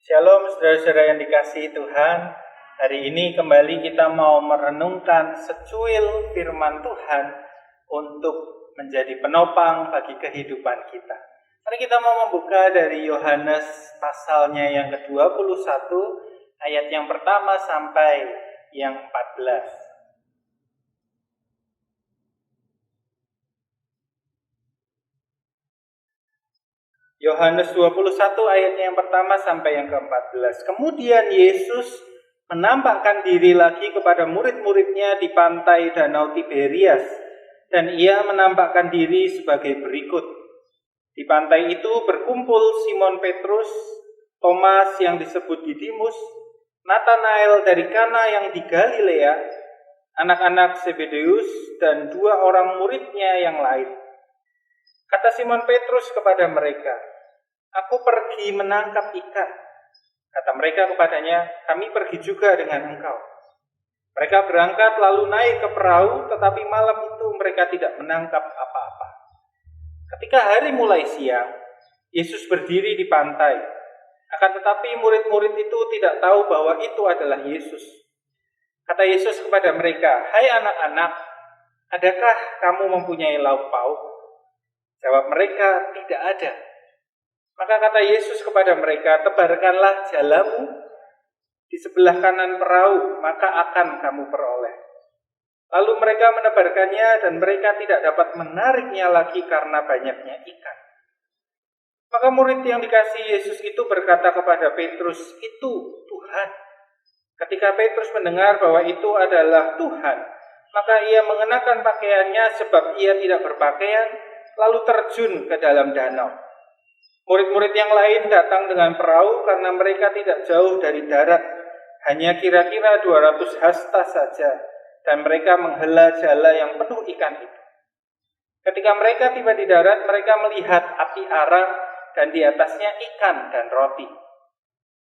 Shalom saudara-saudara yang dikasihi Tuhan. Hari ini kembali kita mau merenungkan secuil firman Tuhan untuk menjadi penopang bagi kehidupan kita. Mari kita mau membuka dari Yohanes pasalnya yang ke-21 ayat yang pertama sampai yang 14. Yohanes 21 ayatnya yang pertama sampai yang ke-14. Kemudian Yesus menampakkan diri lagi kepada murid-muridnya di pantai Danau Tiberias, dan ia menampakkan diri sebagai berikut. Di pantai itu berkumpul Simon Petrus, Thomas yang disebut Didimus, Nathanael dari Kana yang di Galilea, anak-anak Zebedeus, dan dua orang muridnya yang lain. Kata Simon Petrus kepada mereka, "Aku pergi menangkap ikan." Kata mereka kepadanya, "Kami pergi juga dengan engkau." Mereka berangkat lalu naik ke perahu, tetapi malam itu mereka tidak menangkap apa-apa. Ketika hari mulai siang, Yesus berdiri di pantai. Akan tetapi murid-murid itu tidak tahu bahwa itu adalah Yesus. Kata Yesus kepada mereka, "Hai anak-anak, adakah kamu mempunyai lauk pauk?" Jawab mereka, "Tidak ada." Maka kata Yesus kepada mereka, "Tebarkanlah jalamu di sebelah kanan perahu, maka akan kamu peroleh." Lalu mereka menebarkannya dan mereka tidak dapat menariknya lagi karena banyaknya ikan. Maka murid yang dikasihi Yesus itu berkata kepada Petrus, "Itu Tuhan." Ketika Petrus mendengar bahwa itu adalah Tuhan, maka ia mengenakan pakaiannya sebab ia tidak berpakaian, lalu terjun ke dalam danau. Murid-murid yang lain datang dengan perahu karena mereka tidak jauh dari darat, hanya kira-kira 200 hasta saja, dan mereka menghela jala yang penuh ikan itu. Ketika mereka tiba di darat, mereka melihat api arang dan di atasnya ikan dan roti.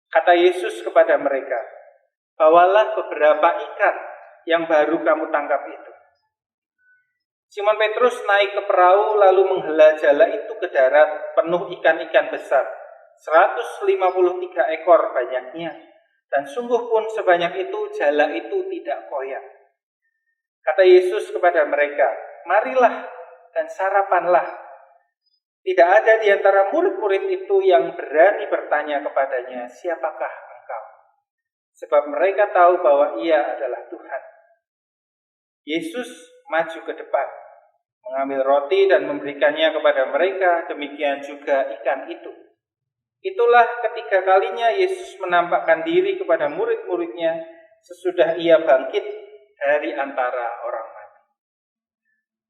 Kata Yesus kepada mereka, "Bawalah beberapa ikan yang baru kamu tangkap itu." Simon Petrus naik ke perahu lalu menghela jala itu ke darat penuh ikan-ikan besar, 153 ekor banyaknya, dan sungguh pun sebanyak itu jala itu tidak koyak. Kata Yesus kepada mereka, "Marilah dan sarapanlah." Tidak ada di antara murid-murid itu yang berani bertanya kepadanya, "Siapakah engkau?" Sebab mereka tahu bahwa ia adalah Tuhan. Yesus maju ke depan, mengambil roti dan memberikannya kepada mereka, demikian juga ikan itu. Itulah ketiga kalinya Yesus menampakkan diri kepada murid-muridnya sesudah ia bangkit dari antara orang mati.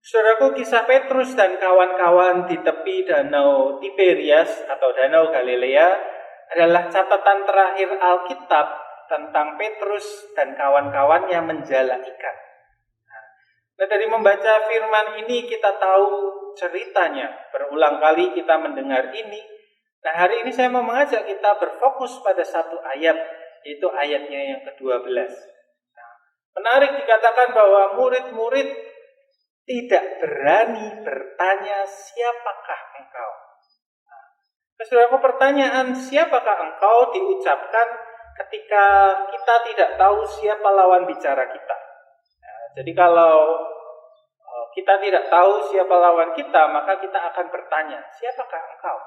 Saudaraku, kisah Petrus dan kawan-kawan di tepi Danau Tiberias atau Danau Galilea adalah catatan terakhir Alkitab tentang Petrus dan kawan-kawannya menjala ikan. Nah, dari membaca firman ini kita tahu ceritanya. Berulang kali kita mendengar ini. Nah, hari ini saya mau mengajak kita berfokus pada satu ayat, yaitu ayatnya yang ke-12. Nah, menarik dikatakan bahwa murid-murid tidak berani bertanya, "Siapakah engkau?" Nah, saudaraku, pertanyaan "siapakah engkau" diucapkan ketika kita tidak tahu siapa lawan bicara kita. Jadi kalau kita tidak tahu siapa lawan kita, maka kita akan bertanya, "Siapakah engkau?"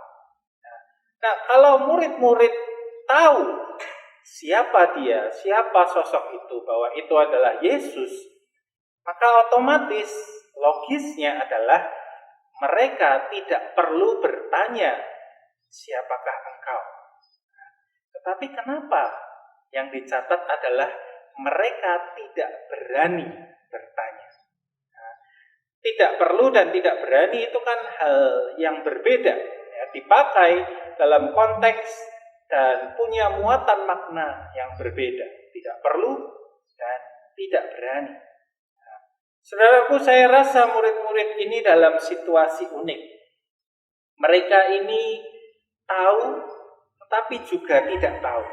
Nah, kalau murid-murid tahu siapa dia, siapa sosok itu, bahwa itu adalah Yesus, maka otomatis logisnya adalah mereka tidak perlu bertanya, "Siapakah engkau?" Tetapi kenapa yang dicatat adalah mereka tidak berani bertanya. Nah, tidak perlu dan tidak berani itu kan hal yang berbeda, ya, dipakai dalam konteks dan punya muatan makna yang berbeda. Tidak perlu dan tidak berani. Nah, saudaraku, saya rasa murid-murid ini dalam situasi unik. Mereka ini tahu tetapi juga tidak tahu.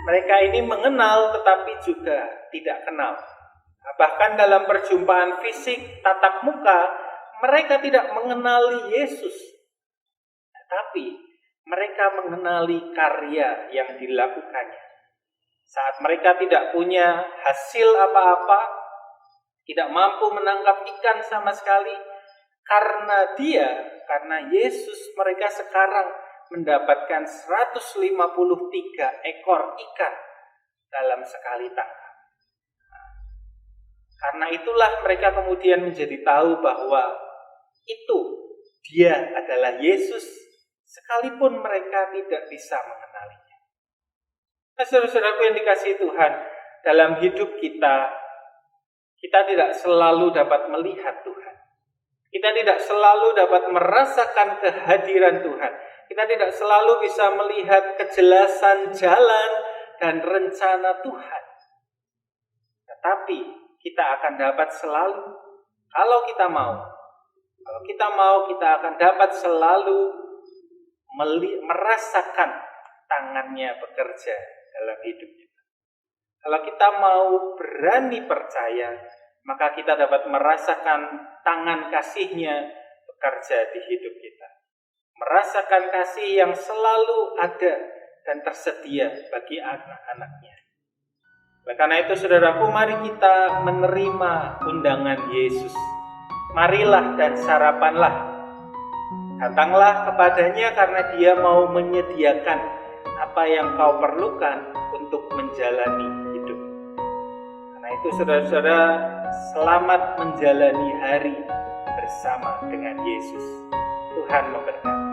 Mereka ini mengenal tetapi juga tidak kenal. Bahkan dalam perjumpaan fisik tatap muka, mereka tidak mengenali Yesus. Tetapi mereka mengenali karya yang dilakukannya. Saat mereka tidak punya hasil apa-apa, tidak mampu menangkap ikan sama sekali, karena Yesus, mereka sekarang mendapatkan 153 ekor ikan dalam sekali tangkap. Karena itulah mereka kemudian menjadi tahu bahwa itu dia adalah Yesus, sekalipun mereka tidak bisa mengenalinya. Nah, saudara-saudaraku yang dikasihi Tuhan, dalam hidup kita tidak selalu dapat melihat Tuhan. Kita tidak selalu dapat merasakan kehadiran Tuhan. Kita tidak selalu bisa melihat kejelasan jalan dan rencana Tuhan. Tetapi kita akan dapat selalu, kalau kita mau, kita akan dapat selalu merasakan tangannya bekerja dalam hidup kita. Kalau kita mau berani percaya, maka kita dapat merasakan tangan kasih-Nya bekerja di hidup kita. Merasakan kasih yang selalu ada dan tersedia bagi anak-anak-Nya. Karena itu saudaraku, mari kita menerima undangan Yesus. Marilah dan sarapanlah. Datanglah kepadanya karena Dia mau menyediakan apa yang kau perlukan untuk menjalani hidup. Karena itu saudara-saudara, selamat menjalani hari bersama dengan Yesus. Tuhan memberkati.